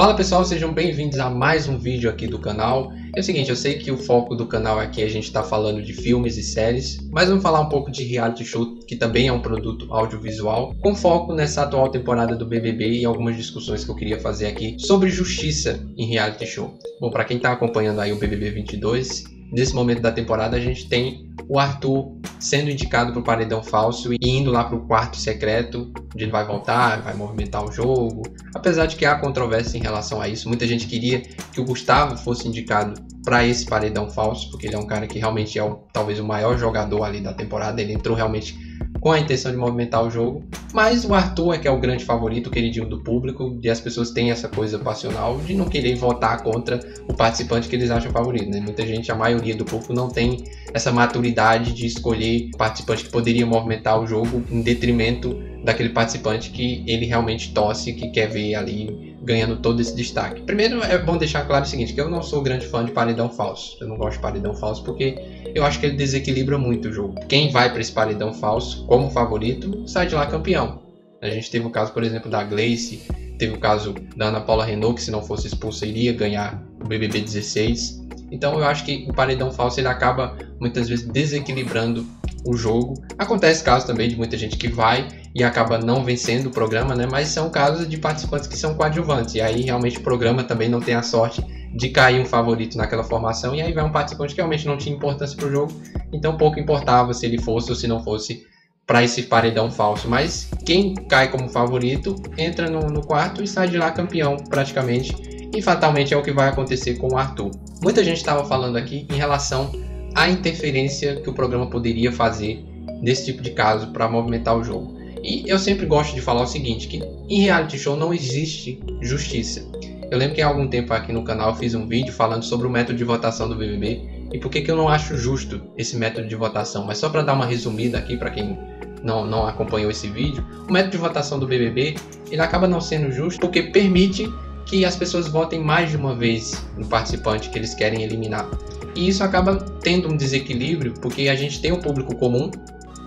Fala pessoal, sejam bem-vindos a mais um vídeo aqui do canal. É o seguinte, eu sei que o foco do canal aqui a gente está falando de filmes e séries, mas vamos falar um pouco de reality show, que também é um produto audiovisual, com foco nessa atual temporada do BBB e algumas discussões que eu queria fazer aqui sobre justiça em reality show. Bom, para quem está acompanhando aí o BBB 22, nesse momento da temporada a gente tem o Arthur sendo indicado para o paredão falso e indo lá para o quarto secreto, onde ele vai voltar, vai movimentar o jogo. Apesar de que há controvérsia em relação a isso, muita gente queria que o Gustavo fosse indicado para esse paredão falso, porque ele é um cara que realmente é talvez o maior jogador ali da temporada, ele entrou realmente com a intenção de movimentar o jogo, mas o Arthur é que é o grande favorito, o queridinho do público, e as pessoas têm essa coisa passional de não querer votar contra o participante que eles acham favorito, né? Muita gente, a maioria do público não tem essa maturidade de escolher o participante que poderia movimentar o jogo em detrimento daquele participante que ele realmente torce, que quer ver ali ganhando todo esse destaque. Primeiro é bom deixar claro o seguinte, que eu não sou grande fã de paredão falso. Eu não gosto de paredão falso porque eu acho que ele desequilibra muito o jogo. Quem vai para esse paredão falso como favorito sai de lá campeão. A gente teve o caso, por exemplo, da Gleice, teve o caso da Ana Paula Renault, que se não fosse expulsa iria ganhar o BBB 16. Então eu acho que o paredão falso ele acaba muitas vezes desequilibrando o jogo. Acontece casos também de muita gente que vai e acaba não vencendo o programa, né? Mas são casos de participantes que são coadjuvantes. E aí realmente o programa também não tem a sorte de cair um favorito naquela formação. E aí vai um participante que realmente não tinha importância para o jogo. Então pouco importava se ele fosse ou se não fosse para esse paredão falso. Mas quem cai como favorito entra no quarto e sai de lá campeão praticamente. E fatalmente é o que vai acontecer com o Arthur. Muita gente estava falando aqui em relação à interferência que o programa poderia fazer nesse tipo de caso para movimentar o jogo. E eu sempre gosto de falar o seguinte, que em reality show não existe justiça. Eu lembro que há algum tempo aqui no canal eu fiz um vídeo falando sobre o método de votação do BBB e por que eu não acho justo esse método de votação. Mas só para dar uma resumida aqui para quem não acompanhou esse vídeo, o método de votação do BBB ele acaba não sendo justo porque permite que as pessoas votem mais de uma vez no participante que eles querem eliminar. E isso acaba tendo um desequilíbrio porque a gente tem o público comum,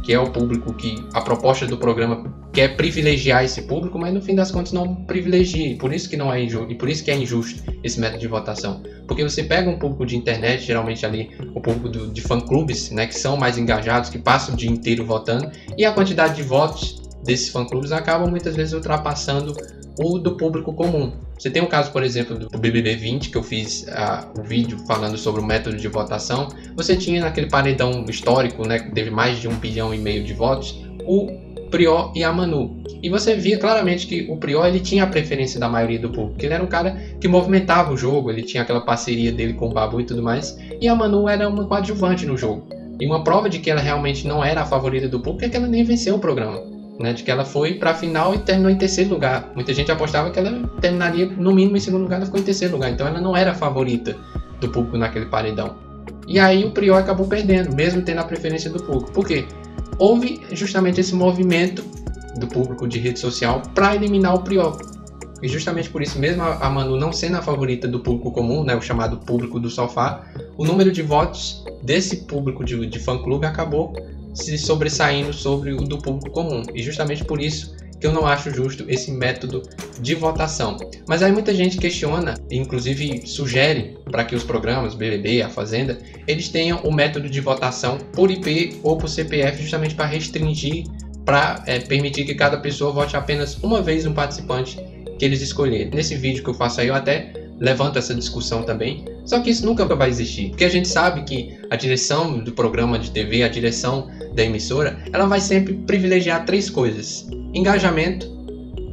que é o público que a proposta do programa quer privilegiar esse público, mas no fim das contas não privilegia, e por isso que não é injusto, e por isso que é injusto esse método de votação. Porque você pega um público de internet, geralmente ali o público de fã-clubes, né, que são mais engajados, que passam o dia inteiro votando, e a quantidade de votos desses fã-clubes acaba muitas vezes ultrapassando o do público comum. Você tem o caso, por exemplo, do BBB 20, que eu fiz o vídeo falando sobre o método de votação. Você tinha naquele paredão histórico, né, que teve mais de 1,5 bilhão de votos, o Prior e a Manu. E você via claramente que o Prior ele tinha a preferência da maioria do público. Ele era um cara que movimentava o jogo, ele tinha aquela parceria dele com o Babu e tudo mais. E a Manu era uma coadjuvante no jogo. E uma prova de que ela realmente não era a favorita do público é que ela nem venceu o programa. Né, de que ela foi para a final e terminou em terceiro lugar. Muita gente apostava que ela terminaria no mínimo em segundo lugar, ela ficou em terceiro lugar. Então ela não era a favorita do público naquele paredão. E aí o Prior acabou perdendo, mesmo tendo a preferência do público. Por quê? Houve justamente esse movimento do público de rede social para eliminar o Prior. E justamente por isso, mesmo a Manu não sendo a favorita do público comum, né, o chamado público do sofá, o número de votos desse público de fã-clube acabou se sobressaindo sobre o do público comum. E justamente por isso que eu não acho justo esse método de votação. Mas aí muita gente questiona, inclusive sugere para que os programas, BBB, A Fazenda, eles tenham o método de votação por IP ou por CPF, justamente para restringir, para permitir que cada pessoa vote apenas uma vez um participante que eles escolherem. Nesse vídeo que eu faço aí eu até levanto essa discussão também, só que isso nunca vai existir, porque a gente sabe que a direção do programa de TV, a direção da emissora, ela vai sempre privilegiar 3 coisas: engajamento,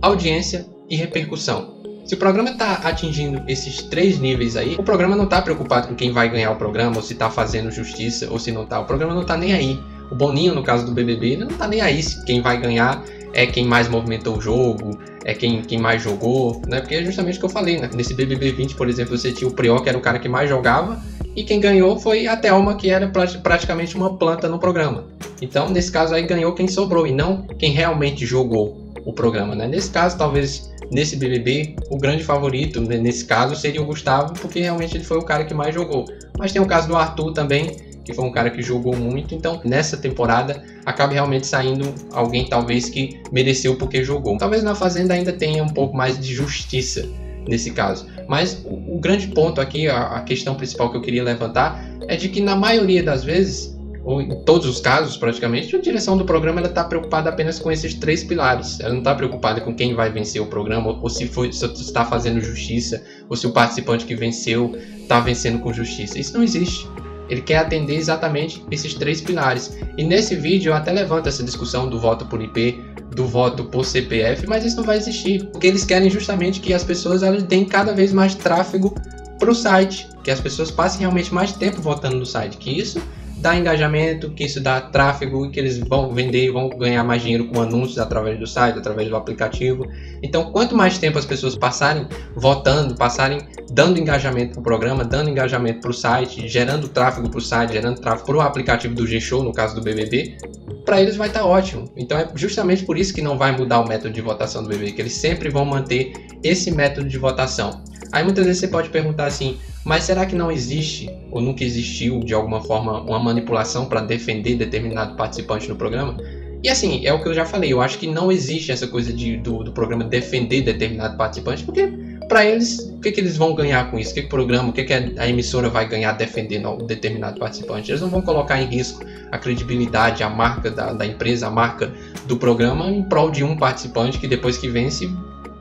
audiência e repercussão. Se o programa está atingindo esses 3 níveis aí, o programa não está preocupado com quem vai ganhar o programa, ou se está fazendo justiça, ou se não está. O programa não está nem aí. O Boninho, no caso do BBB, ele não está nem aí se quem vai ganhar é quem mais movimentou o jogo, é quem mais jogou, né? Porque é justamente o que eu falei, né? Nesse BBB 20, por exemplo, você tinha o Prior, que era o cara que mais jogava, e quem ganhou foi a Thelma, que era praticamente uma planta no programa. Então, nesse caso aí, ganhou quem sobrou, e não quem realmente jogou o programa, né? Nesse caso, talvez, nesse BBB, o grande favorito, nesse caso, seria o Gustavo, porque realmente ele foi o cara que mais jogou. Mas tem o caso do Arthur também, que foi um cara que jogou muito, então nessa temporada acaba realmente saindo alguém talvez que mereceu porque jogou. Talvez na Fazenda ainda tenha um pouco mais de justiça nesse caso. Mas o grande ponto aqui, a questão principal que eu queria levantar, é de que na maioria das vezes, ou em todos os casos praticamente, a direção do programa está preocupada apenas com esses 3 pilares. Ela não está preocupada com quem vai vencer o programa, ou se está fazendo justiça, ou se o participante que venceu está vencendo com justiça. Isso não existe. Ele quer atender exatamente esses 3 pilares. E nesse vídeo eu até levanto essa discussão do voto por IP, do voto por CPF, mas isso não vai existir, porque eles querem justamente que as pessoas elas deem cada vez mais tráfego para o site, que as pessoas passem realmente mais tempo votando no site, que isso dá engajamento, que isso dá tráfego, que eles vão vender, vão ganhar mais dinheiro com anúncios através do site, através do aplicativo. Então, quanto mais tempo as pessoas passarem votando, passarem dando engajamento para o programa, dando engajamento para o site, gerando tráfego para o site, gerando tráfego para o aplicativo do G-Show, no caso do BBB, para eles vai estar ótimo. Então é justamente por isso que não vai mudar o método de votação do BBB, que eles sempre vão manter esse método de votação. Aí muitas vezes você pode perguntar assim, mas será que não existe, ou nunca existiu de alguma forma, uma manipulação para defender determinado participante no programa? E assim, é o que eu já falei, eu acho que não existe essa coisa do programa defender determinado participante, porque para eles, o que eles vão ganhar com isso? O que o programa, o que a emissora vai ganhar defendendo um determinado participante? Eles não vão colocar em risco a credibilidade, a marca da empresa, a marca do programa em prol de um participante que depois que vence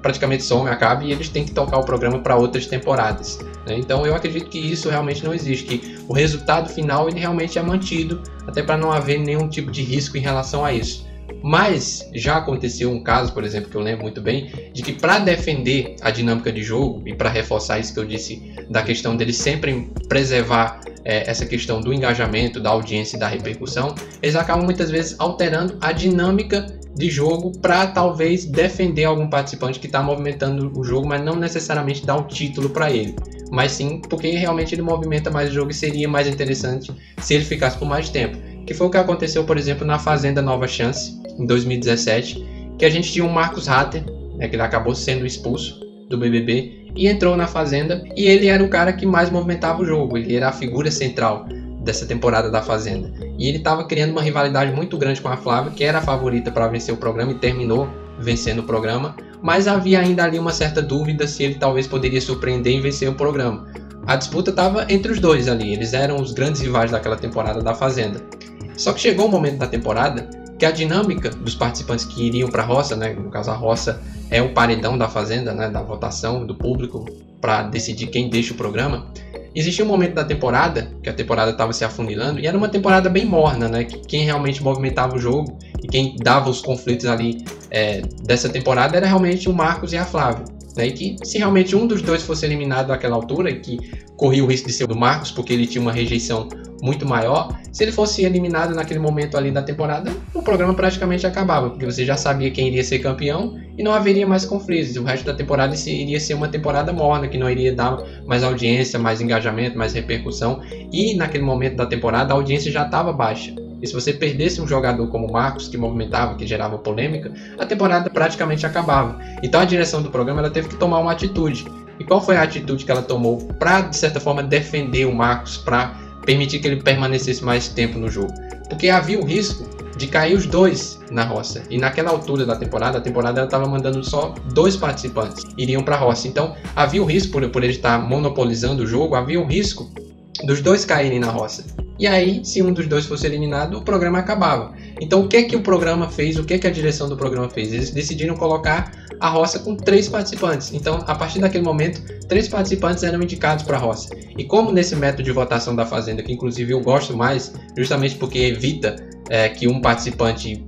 praticamente some, acaba e eles têm que tocar o programa para outras temporadas, né? Então eu acredito que isso realmente não existe, que o resultado final ele realmente é mantido, até para não haver nenhum tipo de risco em relação a isso. Mas já aconteceu um caso, por exemplo, que eu lembro muito bem, de que para defender a dinâmica de jogo e para reforçar isso que eu disse da questão deles sempre preservar essa questão do engajamento, da audiência e da repercussão, eles acabam muitas vezes alterando a dinâmica de jogo para talvez defender algum participante que está movimentando o jogo, mas não necessariamente dar um título para ele, mas sim porque realmente ele movimenta mais o jogo e seria mais interessante se ele ficasse por mais tempo. Que foi o que aconteceu, por exemplo, na Fazenda Nova Chance, em 2017, que a gente tinha um Marcos Hatter, né, que ele acabou sendo expulso do BBB e entrou na Fazenda, e ele era o cara que mais movimentava o jogo, ele era a figura central dessa temporada da Fazenda. E ele estava criando uma rivalidade muito grande com a Flávia, que era a favorita para vencer o programa e terminou vencendo o programa, mas havia ainda ali uma certa dúvida se ele talvez poderia surpreender e vencer o programa. A disputa estava entre os dois ali, eles eram os grandes rivais daquela temporada da Fazenda. Só que chegou um momento da temporada que a dinâmica dos participantes que iriam para a roça, né, no caso a roça é o paredão da Fazenda, né, da votação do público para decidir quem deixa o programa. Existia um momento da temporada, que a temporada estava se afunilando, e era uma temporada bem morna, né? Que quem realmente movimentava o jogo e quem dava os conflitos ali dessa temporada era realmente o Marcos e a Flávia, né? E que se realmente um dos dois fosse eliminado naquela altura, e que corria o risco de ser o do Marcos, porque ele tinha uma rejeição muito maior, se ele fosse eliminado naquele momento ali da temporada, o programa praticamente acabava, porque você já sabia quem iria ser campeão e não haveria mais conflitos. O resto da temporada iria ser uma temporada morna, que não iria dar mais audiência, mais engajamento, mais repercussão, e naquele momento da temporada a audiência já estava baixa. E se você perdesse um jogador como o Marcos, que movimentava, que gerava polêmica, a temporada praticamente acabava. Então a direção do programa ela teve que tomar uma atitude. E qual foi a atitude que ela tomou para, de certa forma, defender o Marcos, para permitir que ele permanecesse mais tempo no jogo? Porque havia o risco de cair os dois na roça. E naquela altura da temporada, a temporada estava mandando só 2 participantes iriam para a roça. Então havia o risco, por ele estar monopolizando o jogo, havia o risco dos 2 caírem na roça. E aí, se um dos 2 fosse eliminado, o programa acabava. Então o que o programa fez, o que a direção do programa fez? Eles decidiram colocar a roça com 3 participantes. Então, a partir daquele momento, 3 participantes eram indicados para a roça. E como nesse método de votação da Fazenda, que inclusive eu gosto mais, justamente porque evita que um participante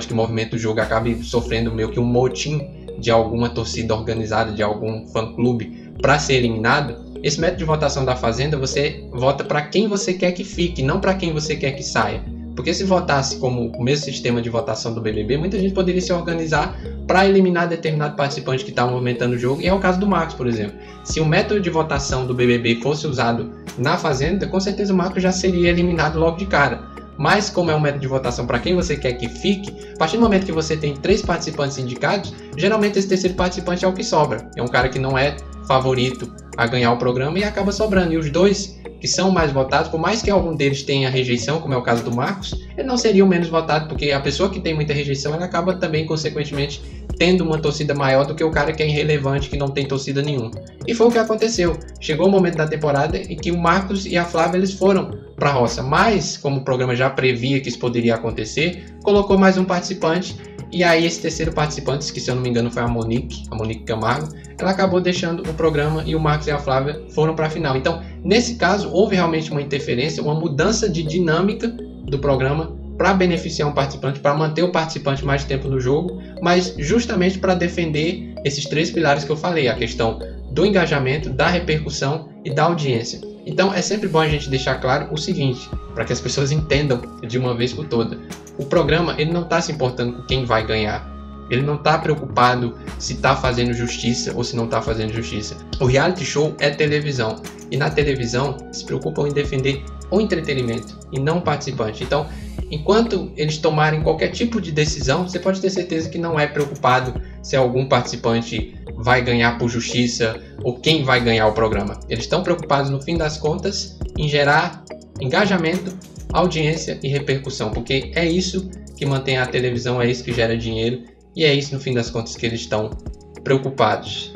que movimenta o jogo acabe sofrendo meio que um motim de alguma torcida organizada, de algum fã-clube para ser eliminado. Esse método de votação da Fazenda, você vota para quem você quer que fique, não para quem você quer que saia. Porque se votasse como o mesmo sistema de votação do BBB, muita gente poderia se organizar para eliminar determinado participante que está movimentando o jogo, e é o caso do Marcos, por exemplo. Se o método de votação do BBB fosse usado na Fazenda, com certeza o Marcos já seria eliminado logo de cara. Mas como é um método de votação para quem você quer que fique, a partir do momento que você tem 3 participantes indicados, geralmente esse terceiro participante é o que sobra. É um cara que não é favorito a ganhar o programa e acaba sobrando. E os 2 que são mais votados, por mais que algum deles tenha rejeição, como é o caso do Marcos, eles não seriam menos votados, porque a pessoa que tem muita rejeição, ela acaba também, consequentemente, tendo uma torcida maior do que o cara que é irrelevante, que não tem torcida nenhuma. E foi o que aconteceu. Chegou o momento da temporada em que o Marcos e a Flávia eles foram para a roça, mas, como o programa já previa que isso poderia acontecer, colocou mais um participante. E aí esse terceiro participante, que se eu não me engano foi a Monique Camargo, ela acabou deixando o programa e o Marcos e a Flávia foram para a final. Então, nesse caso, houve realmente uma interferência, uma mudança de dinâmica do programa para beneficiar um participante, para manter o participante mais tempo no jogo, mas justamente para defender esses 3 pilares que eu falei, a questão do engajamento, da repercussão e da audiência. Então é sempre bom a gente deixar claro o seguinte, para que as pessoas entendam de uma vez por todas. O programa ele não está se importando com quem vai ganhar. Ele não está preocupado se está fazendo justiça ou se não está fazendo justiça. O reality show é televisão. E na televisão se preocupam em defender o entretenimento e não o participante. Então, enquanto eles tomarem qualquer tipo de decisão, você pode ter certeza que não é preocupado se algum participante vai ganhar por justiça ou quem vai ganhar o programa. Eles estão preocupados, no fim das contas, em gerar engajamento, audiência e repercussão, porque é isso que mantém a televisão, é isso que gera dinheiro e é isso, no fim das contas, que eles estão preocupados.